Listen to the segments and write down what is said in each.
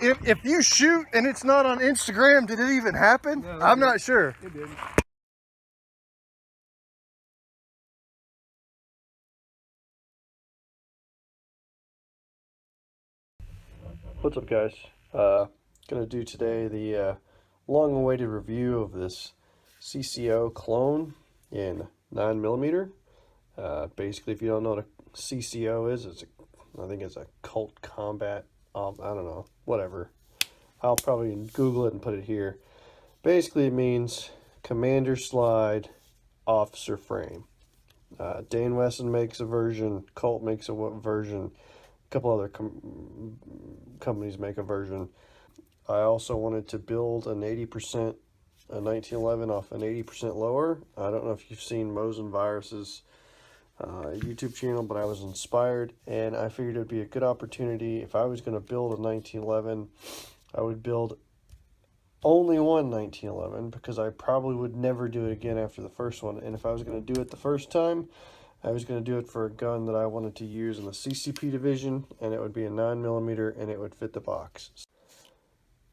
if you shoot and it's not on Instagram, did it even happen? No, I'm not sure. It didn't. What's up, guys? Gonna do today the long-awaited review of this CCO clone in 9mm. Basically, if you don't know what a CCO is, I think it's a Colt Combat. I don't know, whatever. I'll probably Google it and put it here. Basically, it means Commander Slide Officer Frame. Dane Wesson makes a version. Colt makes a version. A couple other companies make a version. I also wanted to build an 80% a 1911 off an 80% lower. I don't know if you've seen Mosin Virus's YouTube channel, but I was inspired and I figured it would be a good opportunity. If I was going to build a 1911, I would build only one 1911 because I probably would never do it again after the first one. And if I was going to do it the first time, I was going to do it for a gun that I wanted to use in the CCP division, and it would be a 9mm and it would fit the box.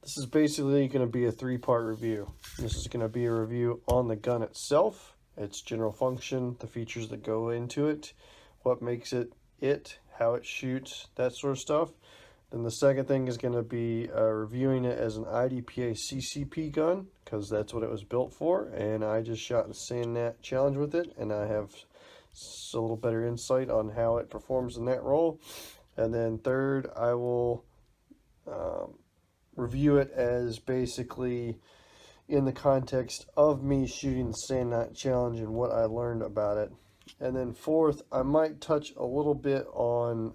This is basically going to be a three-part review. This is going to be a review on the gun itself, its general function, the features that go into it, what makes it, how it shoots, that sort of stuff. Then the second thing is going to be reviewing it as an IDPA CCP gun, because that's what it was built for, and I just shot the SandNat challenge with it, and I have a little better insight on how it performs in that role. And then third, I will review it as basically in the context of me shooting the SandNat challenge and what I learned about it. And then fourth, I might touch a little bit on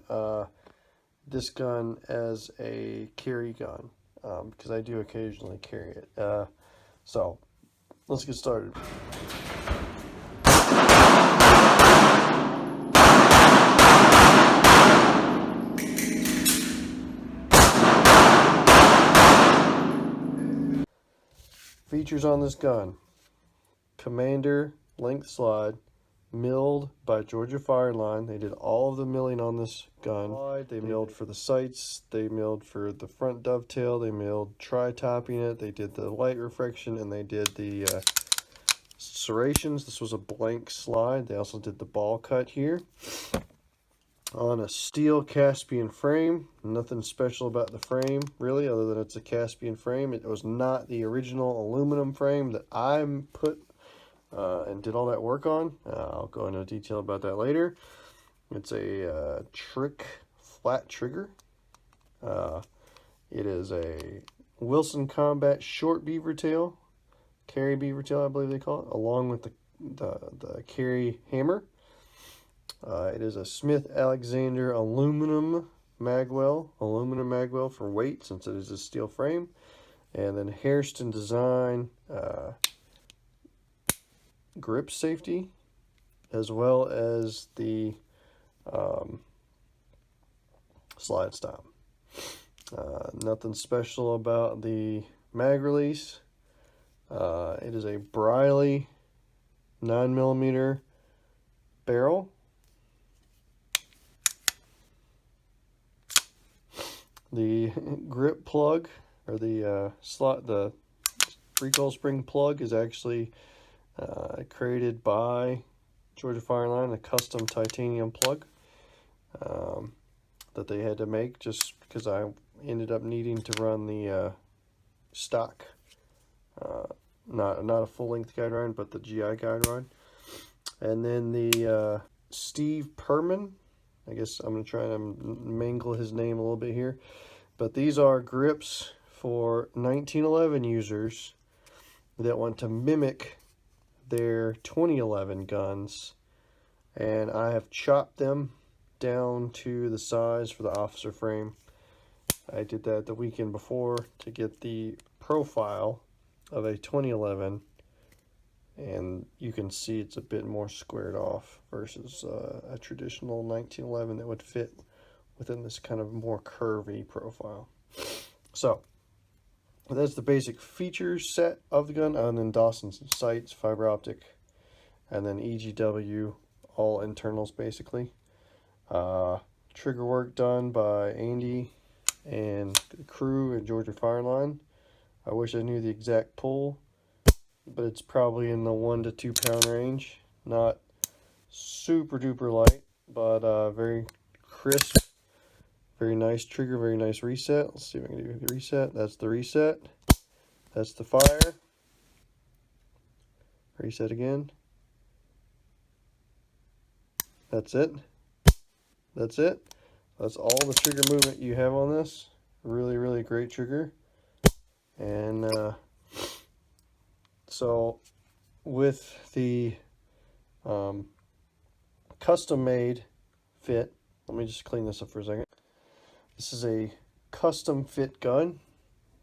this gun as a carry gun, because I do occasionally carry it. So let's get started. Features on this gun: Commander length slide, milled by Georgia Fireline. They did all of the milling on this gun. They milled for the sights, they milled for the front dovetail, they milled tri-topping it, they did the light refraction, and they did the serrations. This was a blank slide. They also did the ball cut here. On a steel Caspian frame. Nothing special about the frame, really, other than it's a Caspian frame. It was not the original aluminum frame that I put and did all that work on. I'll go into detail about that later. It's a trick flat trigger. It is a Wilson Combat short beaver tail, carry beaver tail, I believe they call it, along with the carry hammer. It is a Smith Alexander aluminum magwell for weight, since it is a steel frame. And then Hairston design grip safety, as well as the slide stop. Nothing special about the mag release. It is a Briley 9mm barrel. The grip plug, or the the recoil spring plug, is actually created by Georgia Fireline, a custom titanium plug that they had to make just because I ended up needing to run the stock, not a full-length guide rod, but the GI guide rod. And then the Steve Perman, I guess I'm going to try and mangle his name a little bit here. But these are grips for 1911 users that want to mimic their 2011 guns. And I have chopped them down to the size for the officer frame. I did that the weekend before to get the profile of a 2011. And you can see it's a bit more squared off versus a traditional 1911 that would fit within this kind of more curvy profile. So that's the basic feature set of the gun, and then Dawson's sights, fiber optic, and then EGW, all internals basically. Trigger work done by Andy and the crew at Georgia Fire Line. I wish I knew the exact pull, but it's probably in the 1 to 2 pound range. Not super duper light, but very crisp, very nice trigger, very nice reset. Let's see if I can do the reset. That's the reset. That's the fire. Reset again. That's it. That's it. That's all the trigger movement you have on this. Really, really great trigger. And so with the custom made fit, let me just clean this up for a second. This is a custom fit gun,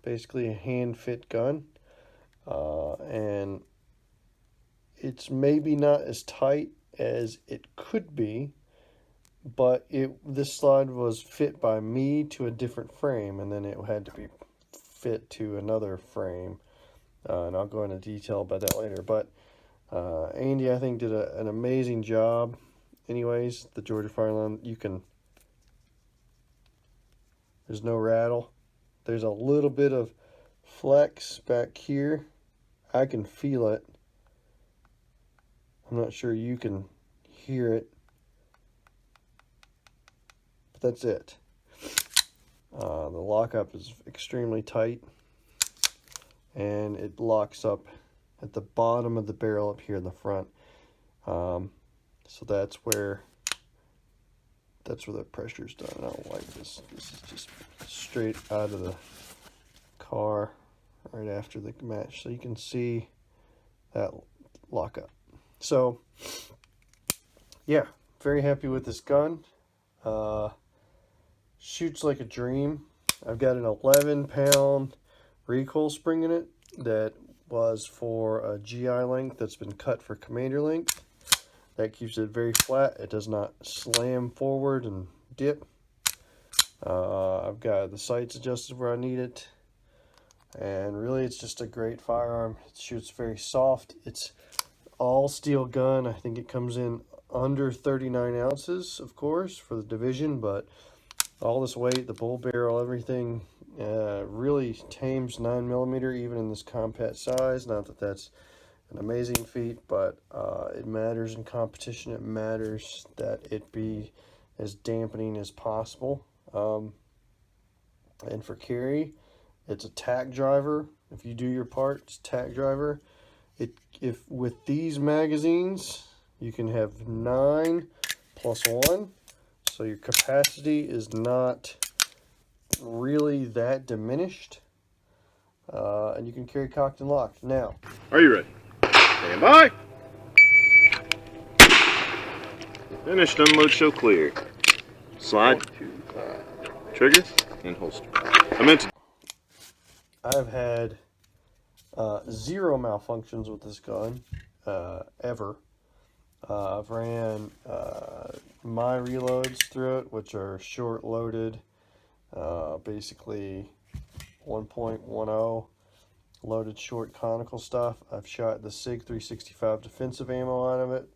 basically a hand fit gun. And it's maybe not as tight as it could be, but this slide was fit by me to a different frame, and then it had to be fit to another frame, and I'll go into detail about that later. But Andy, I think, did an amazing job. Anyways, the Georgia Fire Line, there's no rattle. There's a little bit of flex back here. I can feel it. I'm not sure you can hear it, but that's it. The lockup is extremely tight, and it locks up at the bottom of the barrel up here in the front. So that's where the pressure's done. I don't like this. This is just straight out of the car right after the match, so you can see that lockup. So yeah, very happy with this gun. Shoots like a dream. I've got an 11-pound recoil spring in it that was for a GI length that's been cut for commander length. That keeps it very flat. It does not slam forward and dip. I've got the sights adjusted where I need it. And really, it's just a great firearm. It shoots very soft. It's all steel gun. I think it comes in under 39 ounces, of course, for the division, but all this weight, the bull barrel, everything really tames 9mm even in this compact size. Not that that's an amazing feat, but it matters in competition. It matters that it be as dampening as possible. And for carry, it's a tack driver. If you do your part, it's a tack driver. If with these magazines, you can have 9 plus 1, so your capacity is not really that diminished, and you can carry cocked and locked. Now, are you ready? Stand by. Finished. Unload. Show clear. Slide. Trigger and holster. I've had 0 malfunctions with this gun ever. I've ran my reloads through it, which are short loaded, basically 1.10 loaded short conical stuff. I've shot the SIG 365 defensive ammo out of it.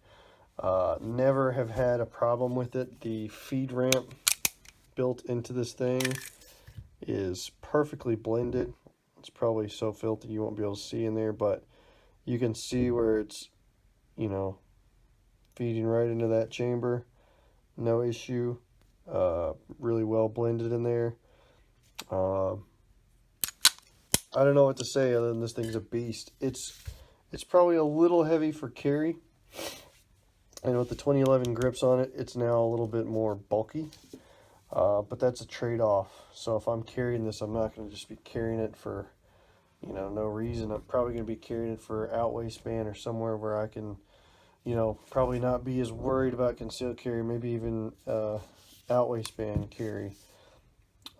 Never have had a problem with it. The feed ramp built into this thing is perfectly blended. It's probably so filthy you won't be able to see in there, but you can see where it's, feeding right into that chamber. No issue. Really well blended in there. I don't know what to say other than this thing's a beast. It's probably a little heavy for carry, and with the 2011 grips on it, it's now a little bit more bulky. But that's a trade-off. So if I'm carrying this, I'm not going to just be carrying it for, no reason. I'm probably going to be carrying it for out waistband or somewhere where I can, probably not be as worried about concealed carry, maybe even out waistband carry.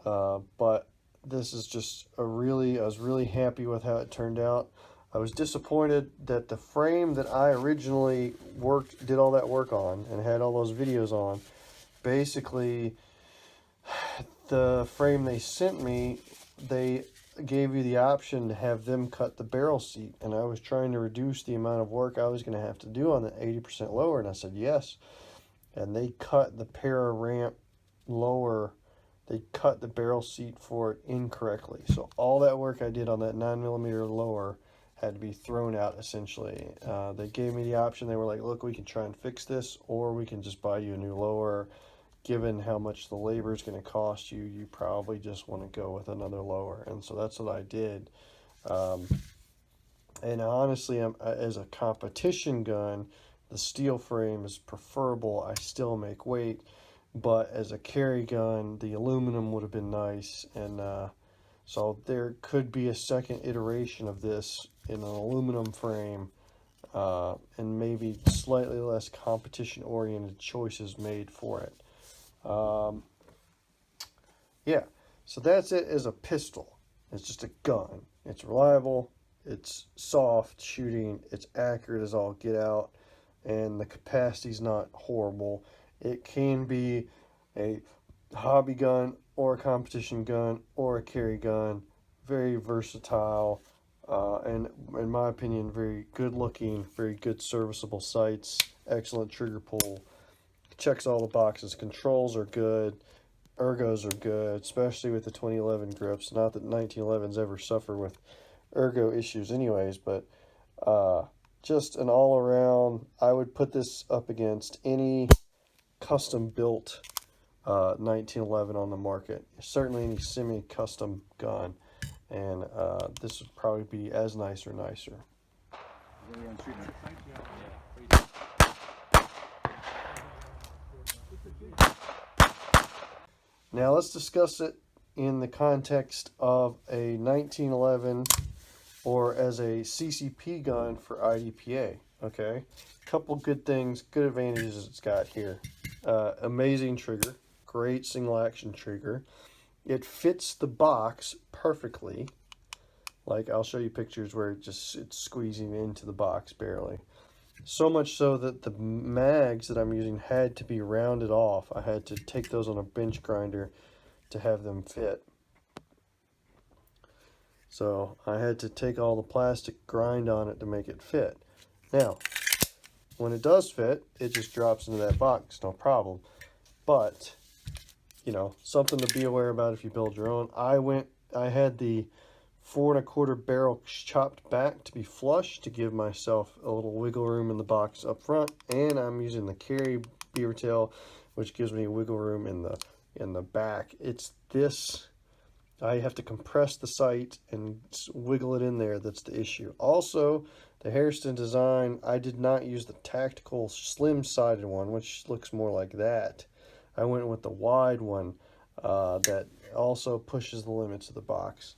But this is just I was really happy with how it turned out. I was disappointed that the frame that I originally did all that work on and had all those videos on, basically the frame they sent me, they gave you the option to have them cut the barrel seat, and I was trying to reduce the amount of work I was going to have to do on the 80% lower, and I said yes, and they cut the para ramp lower they cut the barrel seat for it incorrectly. So all that work I did on that 9mm lower had to be thrown out essentially. They gave me the option. They were like, look, we can try and fix this, or we can just buy you a new lower. Given how much the labor is going to cost you, you probably just want to go with another lower. And so that's what I did. And honestly, as a competition gun, the steel frame is preferable. I still make weight, but as a carry gun, the aluminum would have been nice. And so there could be a second iteration of this in an aluminum frame, and maybe slightly less competition-oriented choices made for it. Yeah, so that's it as a pistol. It's just a gun. It's reliable, it's soft shooting, it's accurate as all get out, and the capacity's not horrible. It can be a hobby gun or a competition gun or a carry gun. Very versatile, and in my opinion, very good looking, very good serviceable sights, excellent trigger pull. Checks all the boxes. Controls are good. Ergos are good, especially with the 2011 grips. Not that 1911s ever suffer with ergo issues anyways, but just an all-around, I would put this up against any custom-built 1911 on the market. Certainly any semi-custom gun, and this would probably be as nice or nicer. Now let's discuss it in the context of a 1911 or as a CCP gun for IDPA. Okay, couple good things, good advantages it's got here. Amazing trigger, great single action trigger. It fits the box perfectly. Like I'll show you pictures where it's squeezing into the box barely. So much so that the mags that I'm using had to be rounded off. I had to take those on a bench grinder to have them fit. So I had to take all the plastic, grind on it to make it fit. Now, when it does fit, it just drops into that box, no problem. But, you know, something to be aware about if you build your own. I had the 4 1/4 barrel chopped back to be flush to give myself a little wiggle room in the box up front, and I'm using the carry beaver tail, which gives me wiggle room in the back. It's this, I have to compress the sight and wiggle it in there, that's the issue. Also, the Hairston design, I did not use the tactical slim-sided one, which looks more like that. I went with the wide one that also pushes the limits of the box.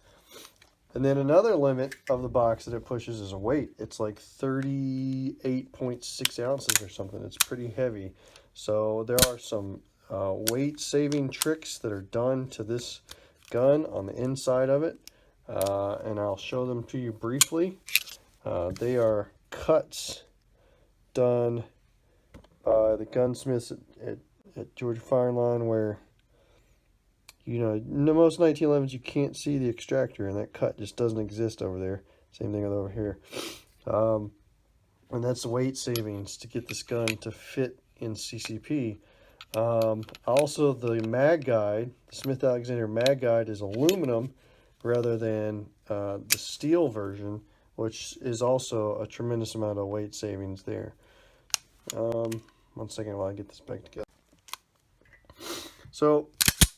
And then another limit of the box that it pushes is a weight. It's like 38.6 ounces or something. It's pretty heavy. So there are some weight saving tricks that are done to this gun on the inside of it. And I'll show them to you briefly. They are cuts done by the gunsmiths at Georgia Firing Line, where, you know, most 1911s you can't see the extractor, and that cut just doesn't exist over there. Same thing with over here. And that's the weight savings to get this gun to fit in CCP. Also, the mag guide, the Smith Alexander mag guide, is aluminum rather than the steel version, which is also a tremendous amount of weight savings there. 1 second while I get this back together. So,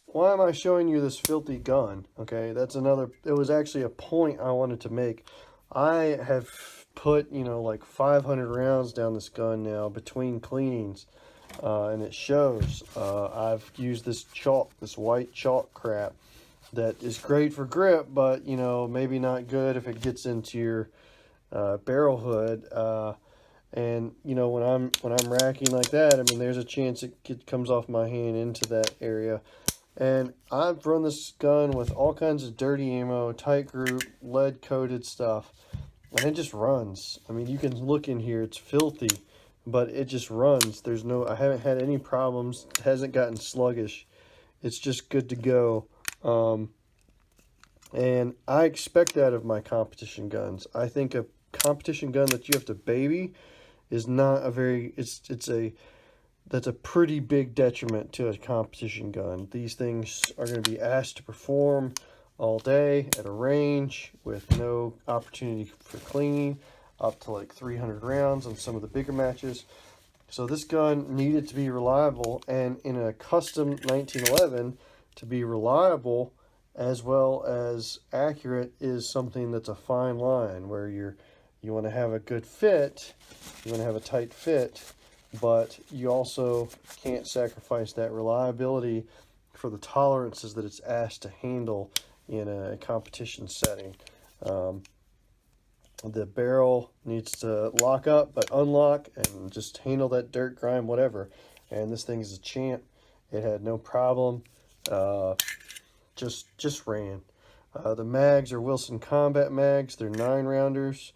why am I showing you this filthy gun? Okay, that's another, it was actually a point I wanted to make. I have put, you know, like 500 rounds down this gun now between cleanings, and it shows. I've used this chalk, this white chalk crap that is great for grip, but, you know, maybe not good if it gets into your barrel hood. And, you know, when I'm racking like that, I mean, there's a chance it comes off my hand into that area. And I've run this gun with all kinds of dirty ammo, tight group, lead-coated stuff, and it just runs. I mean, you can look in here, it's filthy, but it just runs. I haven't had any problems. It hasn't gotten sluggish. It's just good to go. And I expect that of my competition guns. I think a competition gun that you have to baby is not a very, it's a that's a pretty big detriment to a competition gun. These things are going to be asked to perform all day at a range with no opportunity for cleaning, up to like 300 rounds on some of the bigger matches. So this gun needed to be reliable, and in a custom 1911, to be reliable as well as accurate is something that's a fine line, where you want to have a good fit, you want to have a tight fit, but you also can't sacrifice that reliability for the tolerances that it's asked to handle in a competition setting. The barrel needs to lock up but unlock and just handle that dirt, grime, whatever. And this thing is a champ. It had no problem. Just ran. The mags are Wilson Combat mags. They're 9-rounders.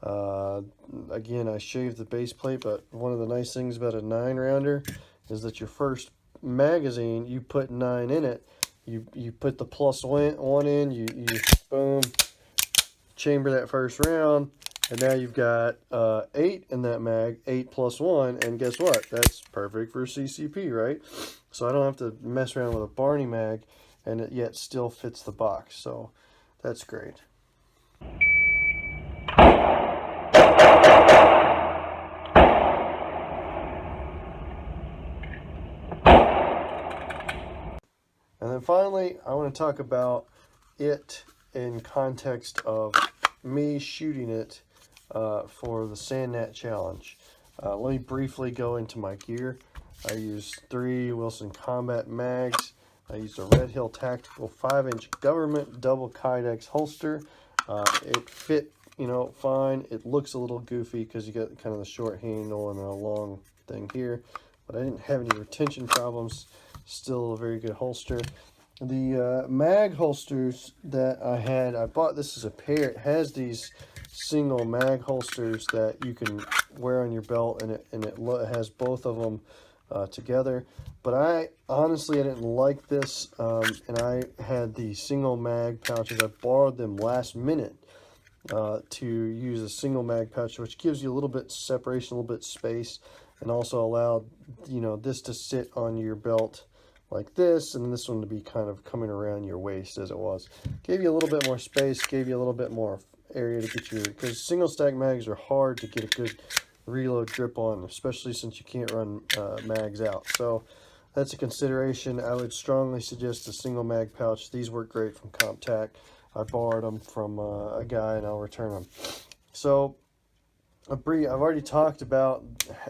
Again, I shaved the base plate, but one of the nice things about a 9-rounder is that your first magazine, you put 9 in it. You put the +1 in. You boom, chamber that first round, and now you've got 8 in that mag, 8 + 1, and guess what? That's perfect for CCP, right? So I don't have to mess around with a Barney mag, and it yet still fits the box. So that's great. And then finally, I want to talk about it in context of me shooting it for the Sandnet Challenge. Let me briefly go into my gear. I used 3 Wilson Combat mags. I used a Red Hill Tactical 5-inch Government double Kydex holster. It fit, fine. It looks a little goofy because you got kind of the short handle and a long thing here, but I didn't have any retention problems. Still a very good holster. The mag holsters that I bought this as a pair. It has these single mag holsters that you can wear on your belt, and it has both of them together. But I didn't like this, and I had the single mag pouches. I borrowed them last minute to use a single mag pouch, which gives you a little bit separation, a little bit space, and also allowed this to sit on your belt like this, and this one to be kind of coming around your waist as it was. Gave you a little bit more space, gave you a little bit more area to get your, because single stack mags are hard to get a good reload grip on, especially since you can't run mags out. So that's a consideration. I would strongly suggest a single mag pouch. These work great from CompTac. I borrowed them from a guy, and I'll return them. So I've already talked about,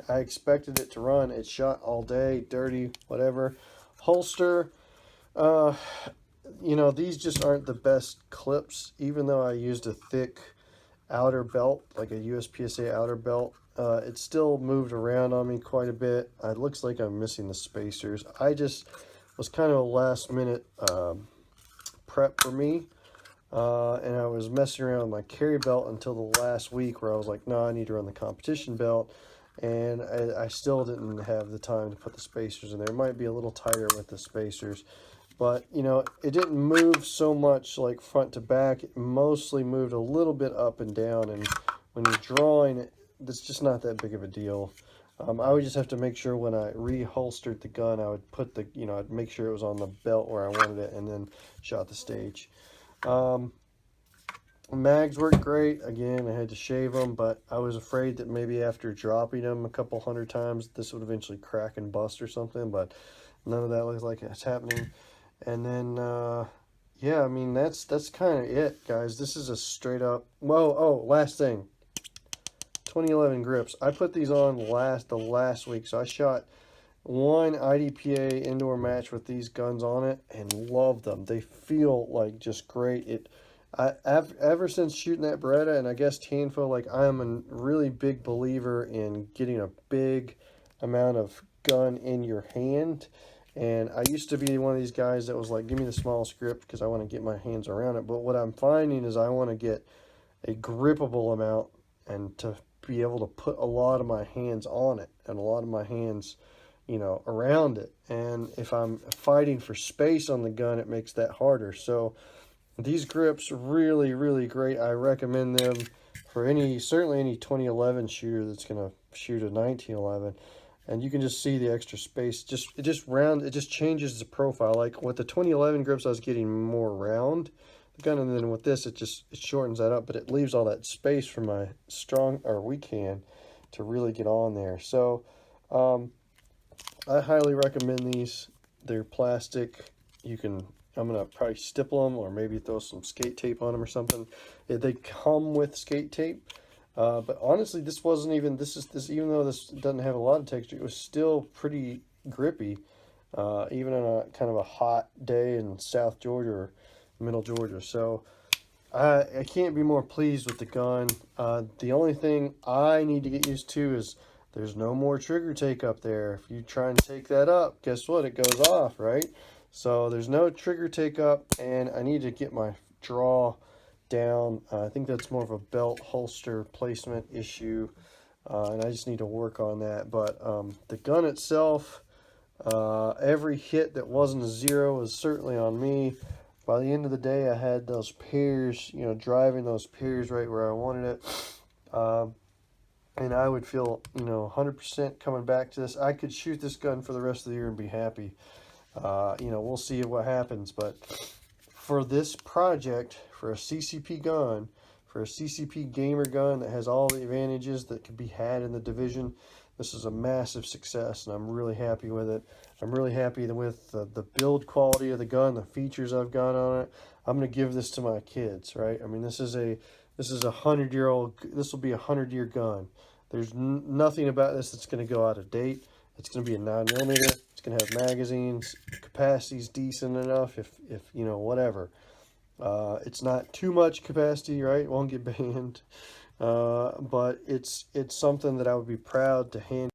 I expected it to run. It shot all day, dirty, whatever. Holster, these just aren't the best clips. Even though I used a thick outer belt, like a USPSA outer belt, it still moved around on me quite a bit. It looks like I'm missing the spacers. I just was kind of a last minute prep for me, and I was messing around with my carry belt until the last week, where I was like, no, I need to run the competition belt. And I still didn't have the time to put the spacers in there. It might be a little tighter with the spacers, but it didn't move so much like front to back. It mostly moved a little bit up and down, and when you're drawing it, that's just not that big of a deal. I would just have to make sure when I reholstered the gun, I would put the, I'd make sure it was on the belt where I wanted it, and then shot the stage. Mags work great. Again, I had to shave them, but I was afraid that maybe after dropping them a couple hundred times, this would eventually crack and bust or something, but none of that looks like it's happening. And then, yeah, I mean, that's kind of it, guys. This is a straight up, last thing. 2011 grips. I put these on the last week, so I shot one IDPA indoor match with these guns on it and loved them. They feel like just great. Ever since shooting that Beretta, and I guess Tanfo, like, I am a really big believer in getting a big amount of gun in your hand. And I used to be one of these guys that was like, give me the smallest grip because I want to get my hands around it. But what I'm finding is I want to get a grippable amount and to be able to put a lot of my hands on it and a lot of my hands, around it. And if I'm fighting for space on the gun, it makes that harder. So these grips, really, really great. I recommend them for certainly any 2011 shooter that's going to shoot a 1911. and you can just see the extra space. It just changes the profile. Like with the 2011 grips, I was getting more round the gun, and then with this, it shortens that up, but it leaves all that space for my strong or weak hand to really get on there. So I highly recommend these. They're plastic. I'm gonna probably stipple them or maybe throw some skate tape on them or something. They come with skate tape, but honestly, this wasn't even. Even though this doesn't have a lot of texture, it was still pretty grippy, even on a kind of a hot day in South Georgia or Middle Georgia. So I can't be more pleased with the gun. The only thing I need to get used to is there's no more trigger take up there. If you try and take that up, guess what? It goes off, right? So there's no trigger take up, and I need to get my draw down. I think that's more of a belt holster placement issue, and I just need to work on that. But the gun itself, every hit that wasn't a 0 was certainly on me. By the end of the day, I had those pairs, driving those pairs right where I wanted it. And I would feel, 100% coming back to this. I could shoot this gun for the rest of the year and be happy. We'll see what happens. But for this project, for a CCP gun, for a CCP gamer gun that has all the advantages that could be had in the division, this is a massive success, and I'm really happy with it. I'm really happy with the build quality of the gun, the features I've got on it. I'm going to give this to my kids, right? I mean, this is a 100-year-old. This will be a 100-year gun. There's nothing about this that's going to go out of date. It's going to be a 9mm. It's going to have magazines. Capacity's decent enough. If whatever. It's not too much capacity, right? It won't get banned. But it's something that I would be proud to hand